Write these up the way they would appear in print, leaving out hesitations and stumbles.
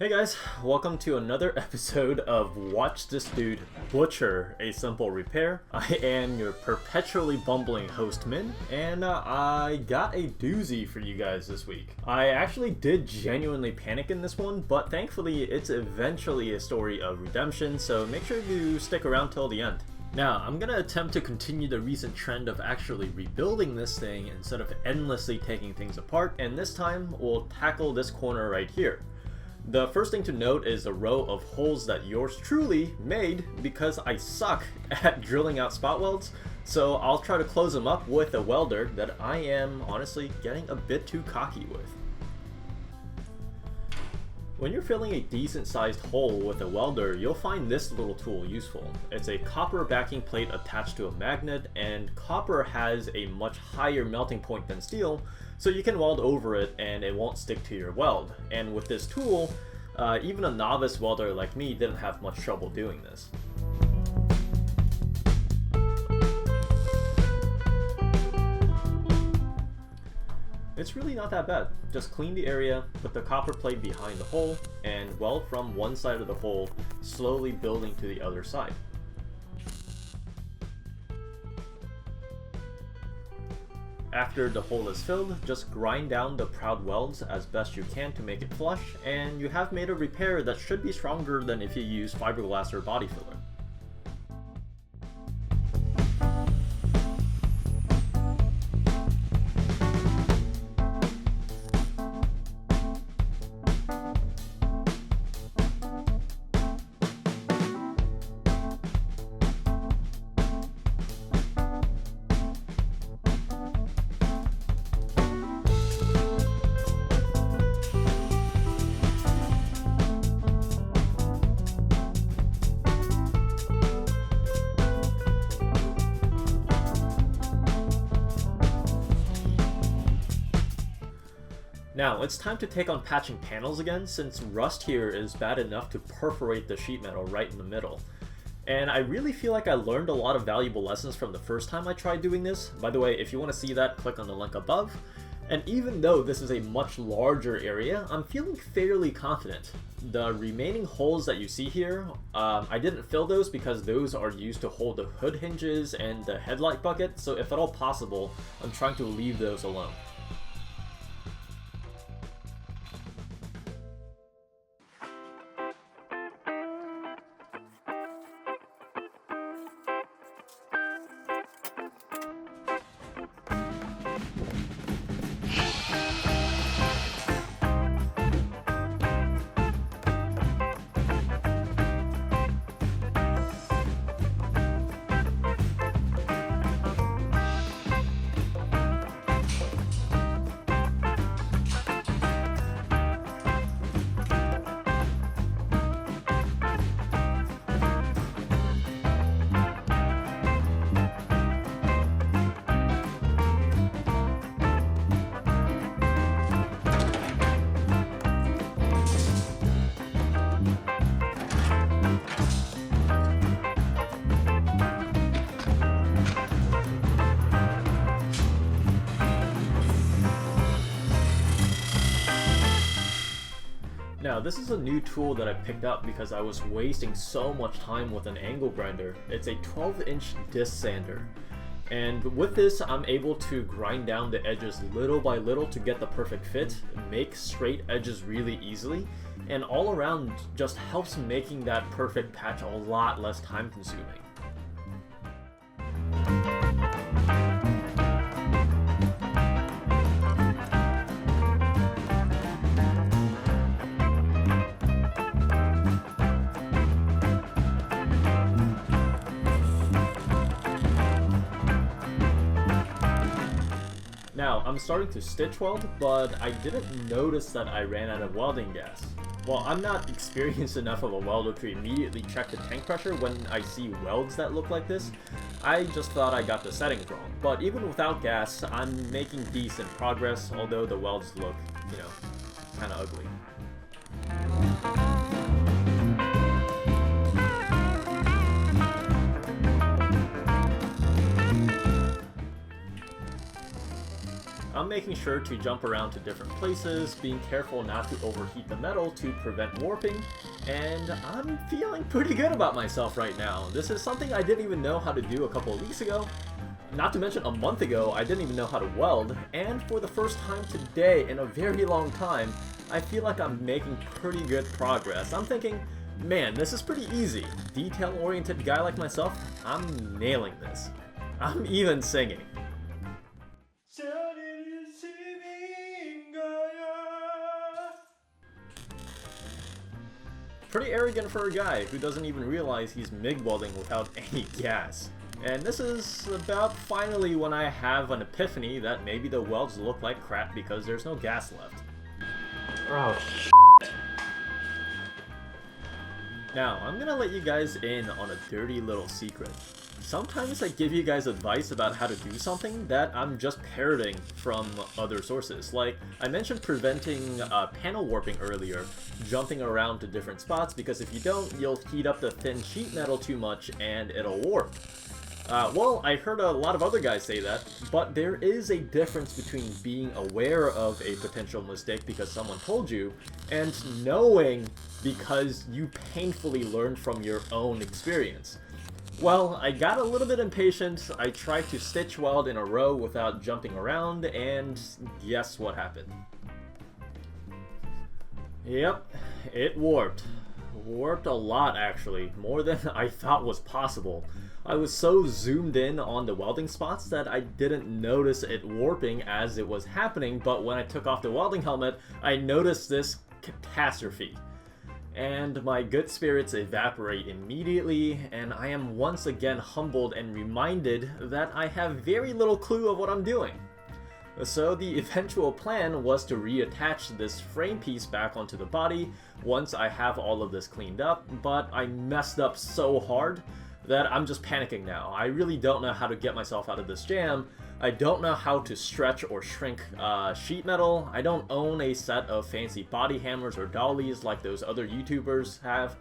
Hey guys, welcome to another episode of Watch This Dude Butcher a Simple Repair. I am your perpetually bumbling host Min, and I got a doozy for you guys this week. I actually did genuinely panic in this one, but thankfully it's eventually a story of redemption, so make sure you stick around till the end. Now, I'm gonna attempt to continue the recent trend of actually rebuilding this thing instead of endlessly taking things apart, and this time we'll tackle this corner right here. The first thing to note is the row of holes that yours truly made because I suck at drilling out spot welds, so I'll try to close them up with a welder that I am honestly getting a bit too cocky with. When you're filling a decent sized hole with a welder, you'll find this little tool useful. It's a copper backing plate attached to a magnet, and copper has a much higher melting point than steel, so you can weld over it and it won't stick to your weld. And with this tool, even a novice welder like me didn't have much trouble doing this. It's really not that bad. Just clean the area, put the copper plate behind the hole, and weld from one side of the hole, slowly building to the other side. After the hole is filled, just grind down the proud welds as best you can to make it flush, and you have made a repair that should be stronger than if you use fiberglass or body filler. Now, it's time to take on patching panels again, since rust here is bad enough to perforate the sheet metal right in the middle. And I really feel like I learned a lot of valuable lessons from the first time I tried doing this. By the way, if you want to see that, click on the link above. And even though this is a much larger area, I'm feeling fairly confident. The remaining holes that you see here, I didn't fill those because those are used to hold the hood hinges and the headlight bucket, so if at all possible, I'm trying to leave those alone. Now, this is a new tool that I picked up because I was wasting so much time with an angle grinder. It's a 12-inch disc sander. And with this, I'm able to grind down the edges little by little to get the perfect fit, make straight edges really easily, and all around just helps making that perfect patch a lot less time consuming. Now, I'm starting to stitch weld, but I didn't notice that I ran out of welding gas. Well, I'm not experienced enough of a welder to immediately check the tank pressure when I see welds that look like this. I just thought I got the settings wrong. But even without gas, I'm making decent progress, although the welds look, kinda ugly. I'm making sure to jump around to different places, being careful not to overheat the metal to prevent warping, and I'm feeling pretty good about myself right now. This is something I didn't even know how to do a couple of weeks ago. Not to mention a month ago, I didn't even know how to weld, and for the first time today in a very long time, I feel like I'm making pretty good progress. I'm thinking, man, this is pretty easy. Detail-oriented guy like myself, I'm nailing this. I'm even singing. Pretty arrogant for a guy who doesn't even realize he's MIG welding without any gas. And this is about finally when I have an epiphany that maybe the welds look like crap because there's no gas left. Oh, Now, I'm gonna let you guys in on a dirty little secret. Sometimes I give you guys advice about how to do something that I'm just parroting from other sources. Like, I mentioned preventing panel warping earlier, jumping around to different spots, because if you don't, you'll heat up the thin sheet metal too much and it'll warp. Well, I heard a lot of other guys say that, but there is a difference between being aware of a potential mistake because someone told you, and knowing because you painfully learned from your own experience. Well, I got a little bit impatient, I tried to stitch weld in a row without jumping around, and guess what happened? Yep, it warped. Warped a lot, actually, more than I thought was possible. I was so zoomed in on the welding spots that I didn't notice it warping as it was happening, but when I took off the welding helmet, I noticed this catastrophe. And my good spirits evaporate immediately, and I am once again humbled and reminded that I have very little clue of what I'm doing. So the eventual plan was to reattach this frame piece back onto the body once I have all of this cleaned up, but I messed up so hard that I'm just panicking now. I really don't know how to get myself out of this jam. I don't know how to stretch or shrink sheet metal. I don't own a set of fancy body hammers or dollies like those other YouTubers have.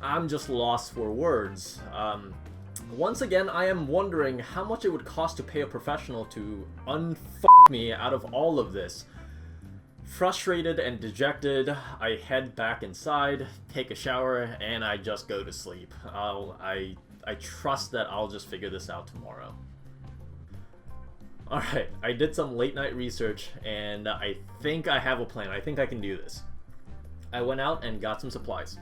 I'm just lost for words. Once again, I am wondering how much it would cost to pay a professional to unfuck me out of all of this. Frustrated and dejected, I head back inside, take a shower, and I just go to sleep. I trust that I'll just figure this out tomorrow. Alright, I did some late night research, and I think I have a plan. I think I can do this. I went out and got some supplies.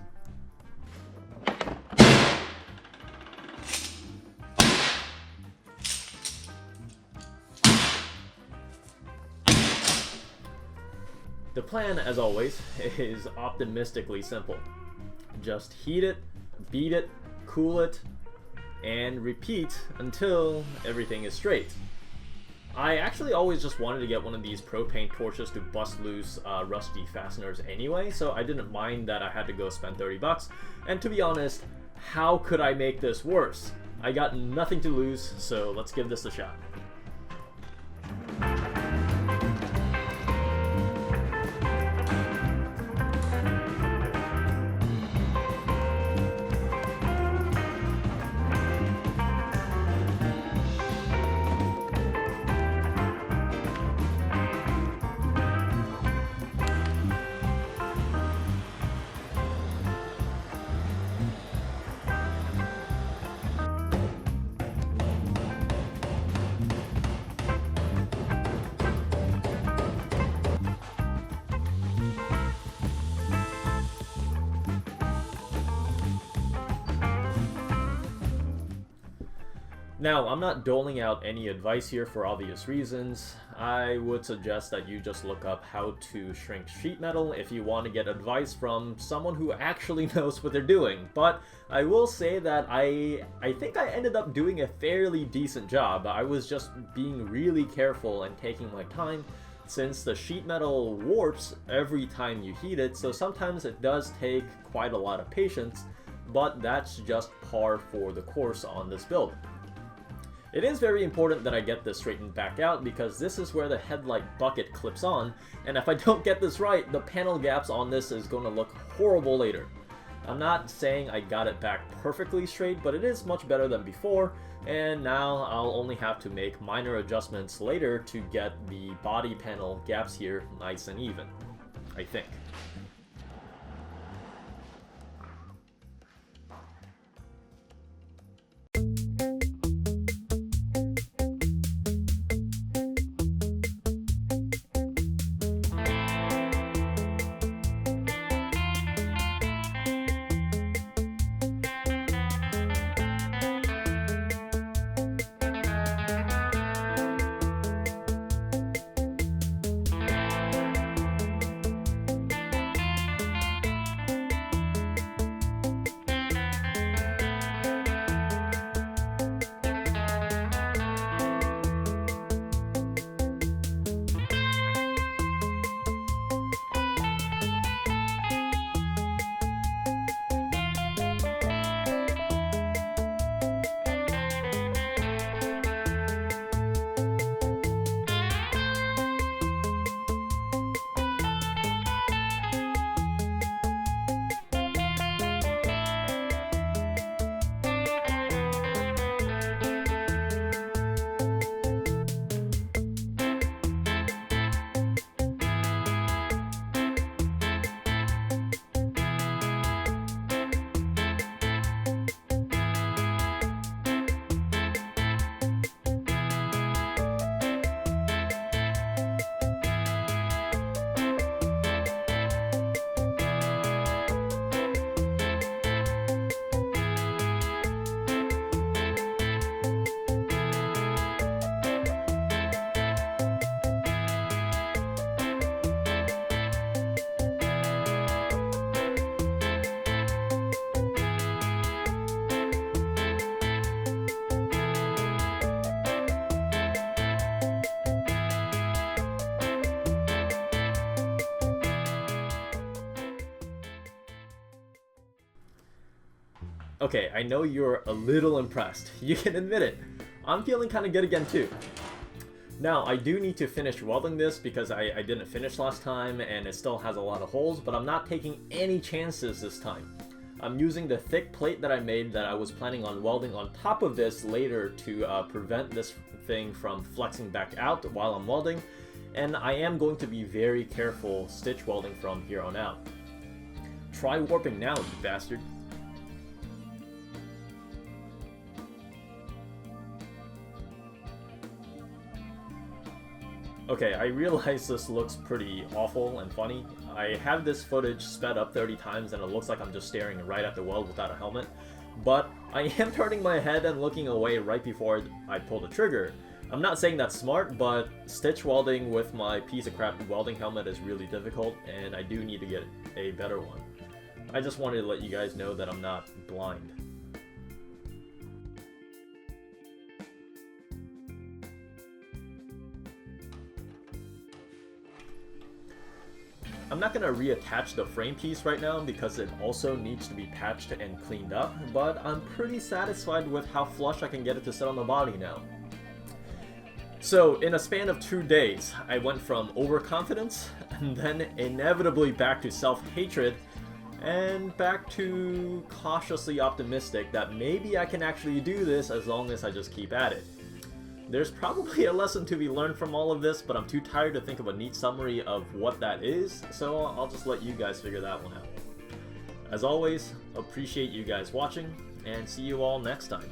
The plan, as always, is optimistically simple. Just heat it, beat it, cool it, and repeat until everything is straight. I actually always just wanted to get one of these propane torches to bust loose rusty fasteners anyway, so I didn't mind that I had to go spend 30 bucks. And to be honest, how could I make this worse? I got nothing to lose, so let's give this a shot. Now, I'm not doling out any advice here for obvious reasons. I would suggest that you just look up how to shrink sheet metal if you want to get advice from someone who actually knows what they're doing. But I will say that I think I ended up doing a fairly decent job. I was just being really careful and taking my time, since the sheet metal warps every time you heat it, so sometimes it does take quite a lot of patience, but that's just par for the course on this build. It is very important that I get this straightened back out because this is where the headlight bucket clips on, and if I don't get this right, the panel gaps on this is going to look horrible later. I'm not saying I got it back perfectly straight, but it is much better than before, and now I'll only have to make minor adjustments later to get the body panel gaps here nice and even, I think. Okay, I know you're a little impressed. You can admit it. I'm feeling kind of good again too. Now, I do need to finish welding this because I didn't finish last time and it still has a lot of holes, but I'm not taking any chances this time. I'm using the thick plate that I made that I was planning on welding on top of this later to prevent this thing from flexing back out while I'm welding, and I am going to be very careful stitch welding from here on out. Try warping now, you bastard. Okay, I realize this looks pretty awful and funny. I have this footage sped up 30 times and it looks like I'm just staring right at the weld without a helmet, but I am turning my head and looking away right before I pull the trigger. I'm not saying that's smart, but stitch welding with my piece of crap welding helmet is really difficult and I do need to get a better one. I just wanted to let you guys know that I'm not blind. I'm not going to reattach the frame piece right now because it also needs to be patched and cleaned up, but I'm pretty satisfied with how flush I can get it to sit on the body now. So in a span of 2 days, I went from overconfidence and then inevitably back to self-hatred and back to cautiously optimistic that maybe I can actually do this as long as I just keep at it. There's probably a lesson to be learned from all of this, but I'm too tired to think of a neat summary of what that is, so I'll just let you guys figure that one out. As always, appreciate you guys watching, and see you all next time.